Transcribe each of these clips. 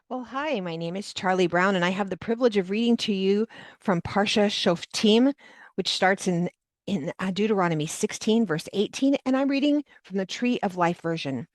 Well, hi, my name is Charlie Brown, and I have the privilege of reading to you from Parsha Shoftim, which starts in Deuteronomy 16, verse 18, and I'm reading from the Tree of Life version.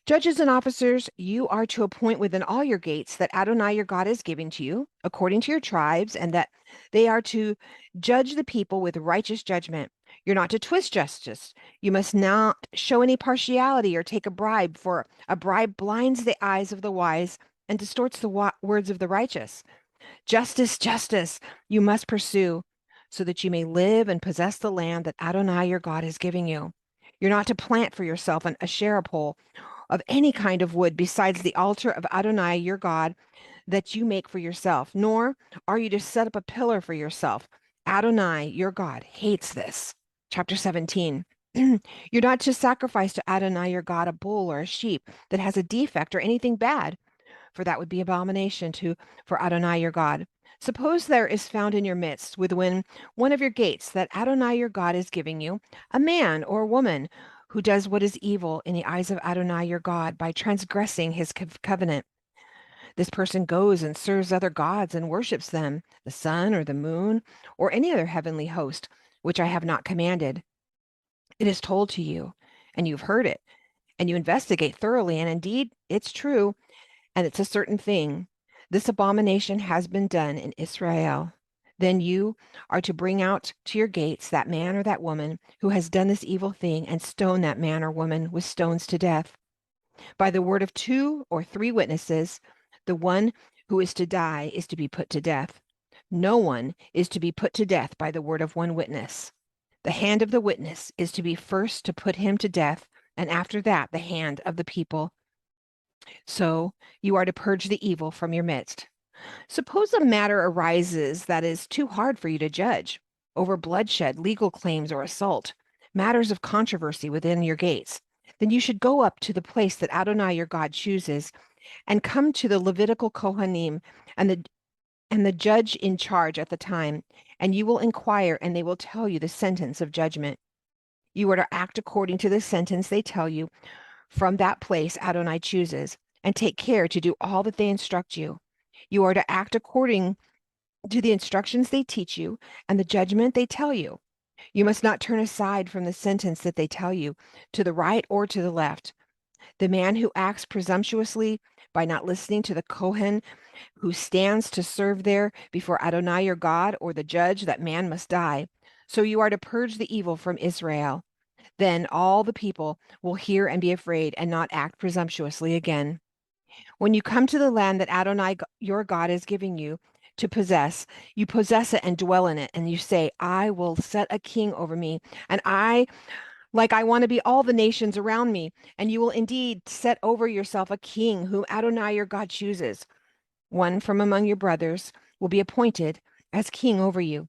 Judges and officers, you are to appoint within all your gates that Adonai your God is giving to you, according to your tribes, and that they are to judge the people with righteous judgment. You're not to twist justice. You must not show any partiality or take a bribe, for a bribe blinds the eyes of the wise and distorts the words of the righteous. Justice, justice, you must pursue, so that you may live and possess the land that Adonai your God is giving you. You're not to plant for yourself an Asherah pole of any kind of wood besides the altar of Adonai your God that you make for yourself, nor are you to set up a pillar for yourself. Adonai your God hates this. Chapter 17. You're not to sacrifice to Adonai your God a bull or a sheep that has a defect or anything bad, for that would be abomination for Adonai your God. Suppose there is found in your midst, within one of your gates, that Adonai your God is giving you, a man or a woman who does what is evil in the eyes of Adonai your God by transgressing his covenant. This person goes and serves other gods and worships them, the sun or the moon, or any other heavenly host, which I have not commanded. It is told to you, and you've heard it, and you investigate thoroughly, and indeed it's true, and it's a certain thing. This abomination has been done in Israel. Then you are to bring out to your gates that man or that woman who has done this evil thing and stone that man or woman with stones to death. By the word of 2 or 3 witnesses, the one who is to die is to be put to death. No one is to be put to death by the word of one witness. The hand of the witness is to be first to put him to death, and after that the hand of the people. So you are to purge the evil from your midst. Suppose a matter arises that is too hard for you to judge, over bloodshed, legal claims, or assault, matters of controversy within your gates. Then you should go up to the place that Adonai your God chooses and come to the Levitical Kohanim and the judge in charge at the time, and you will inquire, and they will tell you the sentence of judgment. You are to act according to the sentence they tell you from that place Adonai chooses, and take care to do all that they instruct you. You are to act according to the instructions they teach you and the judgment they tell you. You must not turn aside from the sentence that they tell you, to the right or to the left. The man who acts presumptuously by not listening to the Kohen who stands to serve there before Adonai your God, or the judge, that man must die. So you are to purge the evil from Israel. Then all the people will hear and be afraid and not act presumptuously again. When you come to the land that Adonai your God is giving you to possess, you possess it and dwell in it, and you say, I will set a king over me, and I want to be all the nations around me, and you will indeed set over yourself a king whom Adonai your God chooses. One from among your brothers will be appointed as king over you.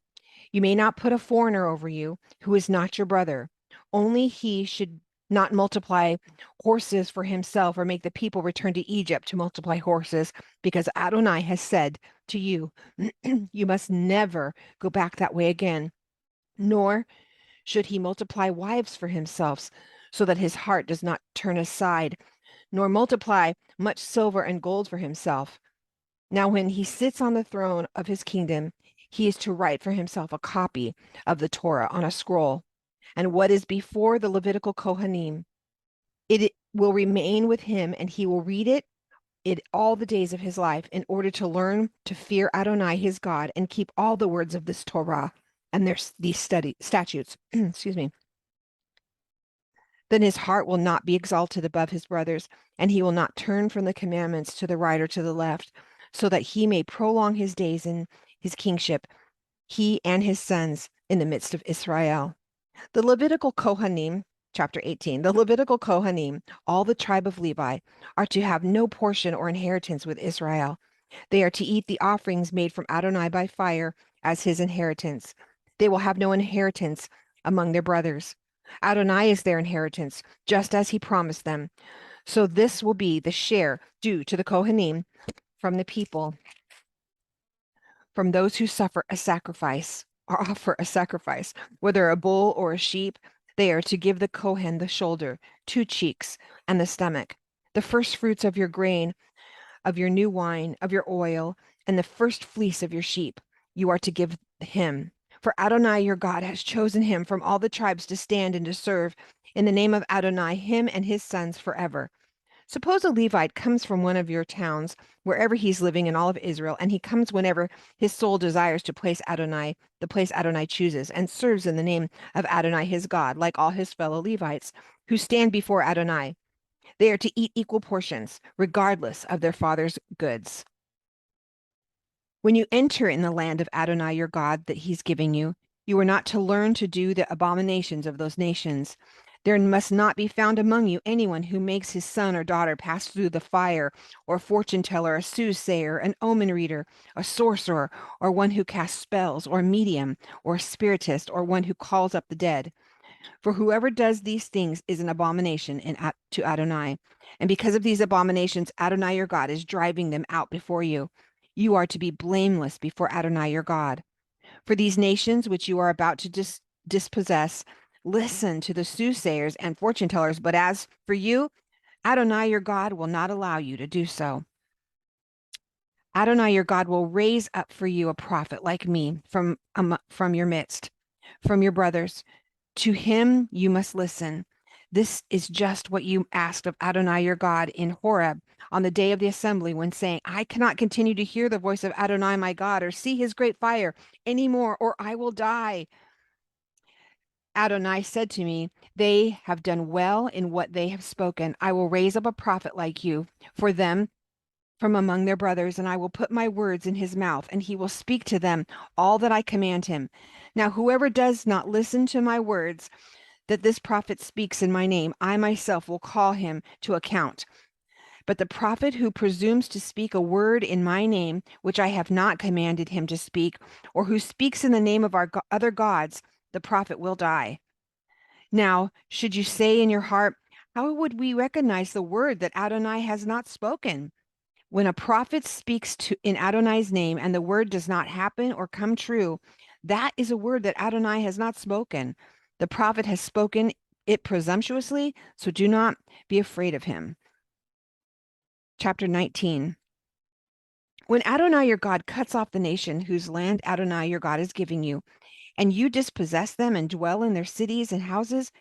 You may not put a foreigner over you who is not your brother. Only he should not multiply horses for himself or make the people return to Egypt to multiply horses, because Adonai has said to you, you must never go back that way again. Nor should he multiply wives for himself, so that his heart does not turn aside, nor multiply much silver and gold for himself. Now, when he sits on the throne of his kingdom, he is to write for himself a copy of the Torah on a scroll, and what is before the Levitical Kohanim. It will remain with him, and he will read it all the days of his life, in order to learn to fear Adonai his God and keep all the words of this Torah and these statutes. Excuse me. Then his heart will not be exalted above his brothers, and he will not turn from the commandments to the right or to the left, so that he may prolong his days in his kingship, he and his sons in the midst of Israel. The Levitical Kohanim, chapter 18, the Levitical Kohanim, all the tribe of Levi, are to have no portion or inheritance with Israel. They are to eat the offerings made from Adonai by fire as his inheritance. They will have no inheritance among their brothers. Adonai is their inheritance, just as he promised them. So this will be the share due to the Kohanim from the people, from those who suffer a sacrifice or offer a sacrifice, whether a bull or a sheep. They are to give the Kohen the shoulder, 2 cheeks, and the stomach, the first fruits of your grain, of your new wine, of your oil, and the first fleece of your sheep you are to give him. For Adonai your God has chosen him from all the tribes to stand and to serve in the name of Adonai, him and his sons forever. Suppose a Levite comes from one of your towns, wherever he's living in all of Israel, and he comes whenever his soul desires to place Adonai, the place Adonai chooses, and serves in the name of Adonai his God, like all his fellow Levites who stand before Adonai. They are to eat equal portions, regardless of their father's goods. When you enter in the land of Adonai your God that he's giving you, you are not to learn to do the abominations of those nations. There must not be found among you anyone who makes his son or daughter pass through the fire, or a fortune teller, a soothsayer, an omen reader, a sorcerer, or one who casts spells, or a medium, or a spiritist, or one who calls up the dead. For whoever does these things is an abomination to Adonai. And because of these abominations, Adonai your God is driving them out before you. You are to be blameless before Adonai your God. For these nations which you are about to dispossess, listen to the soothsayers and fortune tellers, but as for you, Adonai your God will not allow you to do so. Adonai your God will raise up for you a prophet like me from your midst, from your brothers. To him you must listen. This is just what you asked of Adonai your God in Horeb on the day of the assembly, when saying, I cannot continue to hear the voice of Adonai my God or see his great fire anymore, or I will die. Adonai said to me, they have done well in what they have spoken. I will raise up a prophet like you for them from among their brothers, and I will put my words in his mouth, and he will speak to them all that I command him. Now, whoever does not listen to my words that this prophet speaks in my name, I myself will call him to account. But the prophet who presumes to speak a word in my name, which I have not commanded him to speak, or who speaks in the name of our other gods, the prophet will die. Now, should you say in your heart, how would we recognize the word that Adonai has not spoken? When a prophet speaks in Adonai's name and the word does not happen or come true, that is a word that Adonai has not spoken. The prophet has spoken it presumptuously, so do not be afraid of him. Chapter 19. When Adonai your God cuts off the nation whose land Adonai your God is giving you, and you dispossess them and dwell in their cities and houses,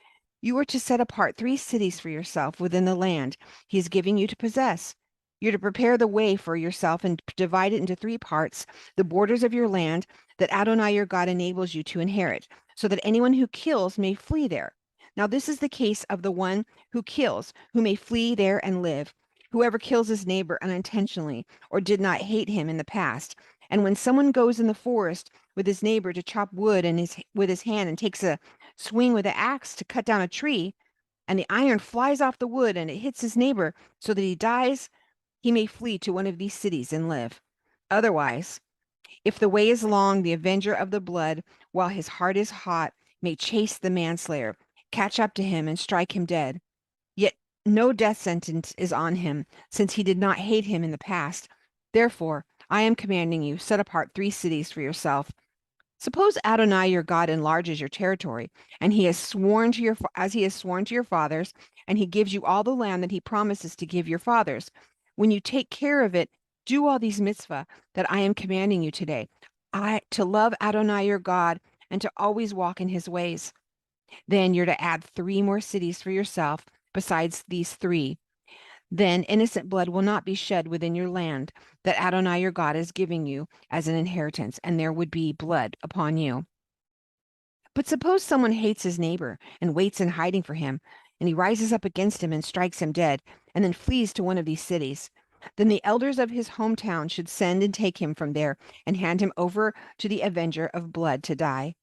you are to set apart 3 cities for yourself within the land he is giving you to possess. You're to prepare the way for yourself and divide it into 3 parts, the borders of your land that Adonai your God enables you to inherit, so that anyone who kills may flee there. Now this is the case of the one who kills, who may flee there and live. Whoever kills his neighbor unintentionally or did not hate him in the past. And when someone goes in the forest with his neighbor to chop wood with his hand and takes a swing with an axe to cut down a tree, and the iron flies off the wood and it hits his neighbor so that he dies, he may flee to one of these cities and live. Otherwise, if the way is long, the avenger of the blood, while his heart is hot, may chase the manslayer, catch up to him and strike him dead. Yet no death sentence is on him, since he did not hate him in the past. Therefore, I am commanding you, set apart 3 cities for yourself. Suppose Adonai your God enlarges your territory, and he has sworn to as he has sworn to your fathers, and he gives you all the land that he promises to give your fathers. When you take care of it, do all these mitzvah that I am commanding you today. To love Adonai your God and to always walk in his ways. Then you're to add 3 more cities for yourself besides these 3. Then innocent blood will not be shed within your land that Adonai your God is giving you as an inheritance, and there would be blood upon you. But suppose someone hates his neighbor and waits in hiding for him, and he rises up against him and strikes him dead, and then flees to one of these cities. Then the elders of his hometown should send and take him from there and hand him over to the avenger of blood to die.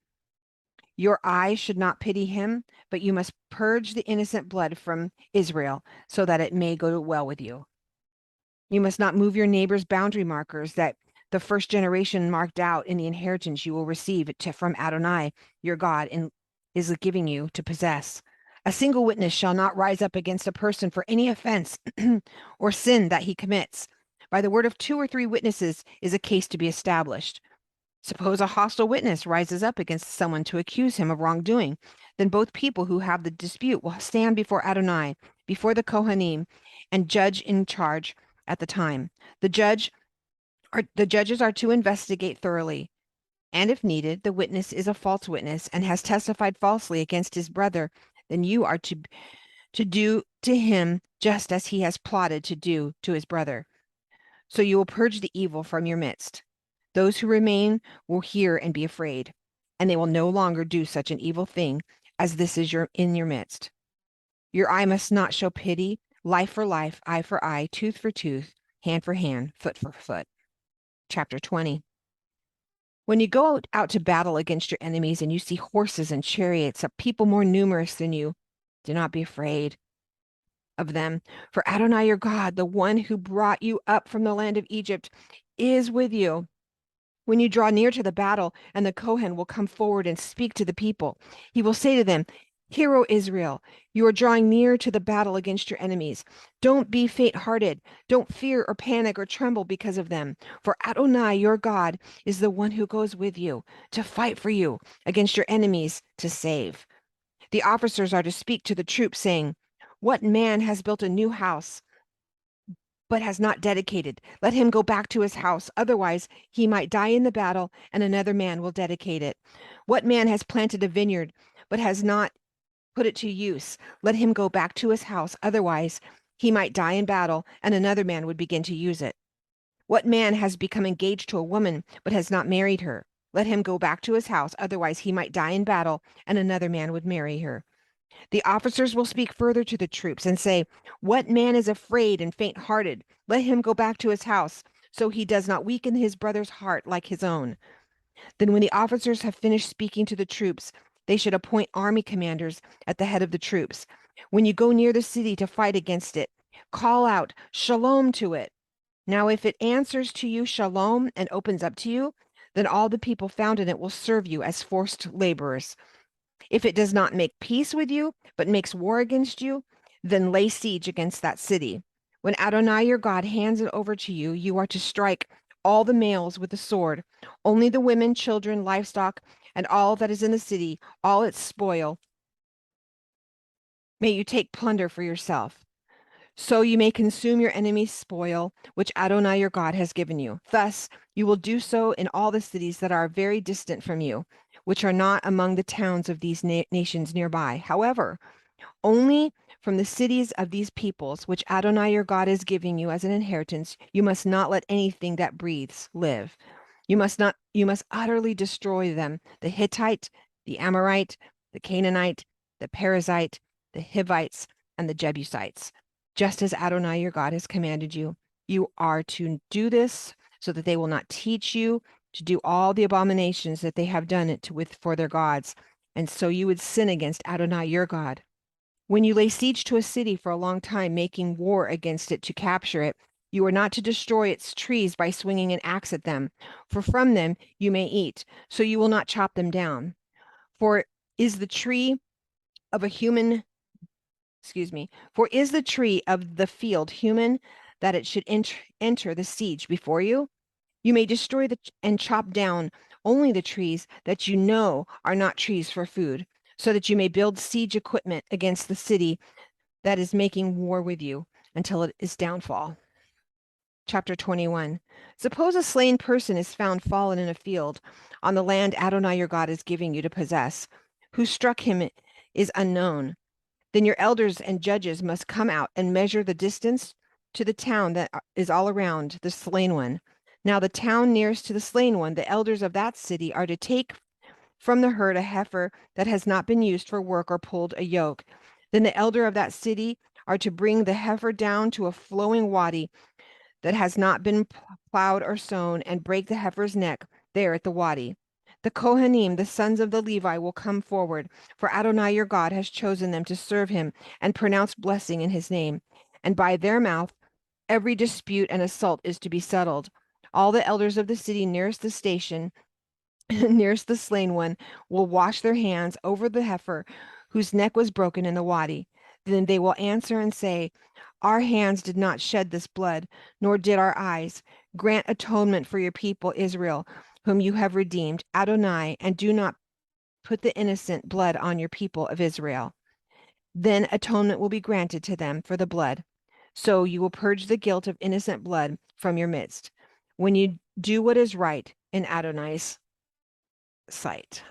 Your eyes should not pity him, but you must purge the innocent blood from Israel so that it may go well with you. You must not move your neighbor's boundary markers that the first generation marked out in the inheritance you will receive from Adonai, your God, and is giving you to possess. A single witness shall not rise up against a person for any offense or sin that he commits. By the word of 2 or 3 witnesses is a case to be established. Suppose a hostile witness rises up against someone to accuse him of wrongdoing. Then both people who have the dispute will stand before Adonai, before the Kohanim, and judge in charge at the time. The judges are to investigate thoroughly, and if needed, the witness is a false witness and has testified falsely against his brother, then you are to do to him just as he has plotted to do to his brother. So you will purge the evil from your midst. Those who remain will hear and be afraid, and they will no longer do such an evil thing as this is in your midst. Your eye must not show pity, life for life, eye for eye, tooth for tooth, hand for hand, foot for foot. Chapter 20. When you go out to battle against your enemies and you see horses and chariots of people more numerous than you, do not be afraid of them. For Adonai your God, the one who brought you up from the land of Egypt, is with you. When you draw near to the battle, and the Kohen will come forward and speak to the people, he will say to them, Hear, O Israel, you are drawing near to the battle against your enemies. Don't be faint-hearted. Don't fear or panic or tremble because of them. For Adonai, your God, is the one who goes with you to fight for you against your enemies to save. The officers are to speak to the troops, saying, What man has built a new house but has not dedicated? Let him go back to his house. Otherwise, he might die in the battle, and another man will dedicate it. What man has planted a vineyard but has not put it to use? Let him go back to his house. Otherwise, he might die in battle, and another man would begin to use it. What man has become engaged to a woman but has not married her? Let him go back to his house. Otherwise, he might die in battle, and another man would marry her. The officers will speak further to the troops and say, What man is afraid and faint-hearted? Let him go back to his house, so he does not weaken his brother's heart like his own. Then when the officers have finished speaking to the troops, they should appoint army commanders at the head of the troops. When you go near the city to fight against it, call out, Shalom to it. Now if it answers to you, Shalom, and opens up to you, then all the people found in it will serve you as forced laborers. If it does not make peace with you, but makes war against you, then lay siege against that city. When Adonai your God hands it over to you, you are to strike all the males with the sword, only the women, children, livestock, and all that is in the city, all its spoil. May you take plunder for yourself. So you may consume your enemy's spoil, which Adonai your God has given you. Thus you will do so in all the cities that are very distant from you, which are not among the towns of these nations nearby. However, only from the cities of these peoples, which Adonai your God is giving you as an inheritance, you must not let anything that breathes live. You must utterly destroy them, the Hittite, the Amorite, the Canaanite, the Perizzite, the Hivites, and the Jebusites. Just as Adonai your God has commanded you, you are to do this so that they will not teach you to do all the abominations that they have done it for their gods, and so you would sin against Adonai your God. When you lay siege to a city for a long time, making war against it to capture it, you are not to destroy its trees by swinging an axe at them, for from them you may eat, so you will not chop them down. For is the tree of a human For is the tree of the field human that it should enter the siege before you? You may destroy and chop down only the trees that you know are not trees for food, so that you may build siege equipment against the city that is making war with you until it is downfall. Chapter 21. Suppose a slain person is found fallen in a field on the land Adonai your God is giving you to possess. Who struck him is unknown. Then your elders and judges must come out and measure the distance to the town that is all around the slain one. Now the town nearest to the slain one, the elders of that city are to take from the herd a heifer that has not been used for work or pulled a yoke. Then the elder of that city are to bring the heifer down to a flowing wadi that has not been plowed or sown, and break the heifer's neck there at the wadi. The Kohanim, the sons of the Levi, will come forward, for Adonai your God has chosen them to serve him and pronounce blessing in his name. And by their mouth every dispute and assault is to be settled. All the elders of the city nearest the station, nearest the slain one, will wash their hands over the heifer whose neck was broken in the wadi. Then they will answer and say, Our hands did not shed this blood, nor did our eyes. Grant atonement for your people Israel, whom you have redeemed, Adonai, and do not put the innocent blood on your people of Israel. Then atonement will be granted to them for the blood. So you will purge the guilt of innocent blood from your midst when you do what is right in Adonai's sight.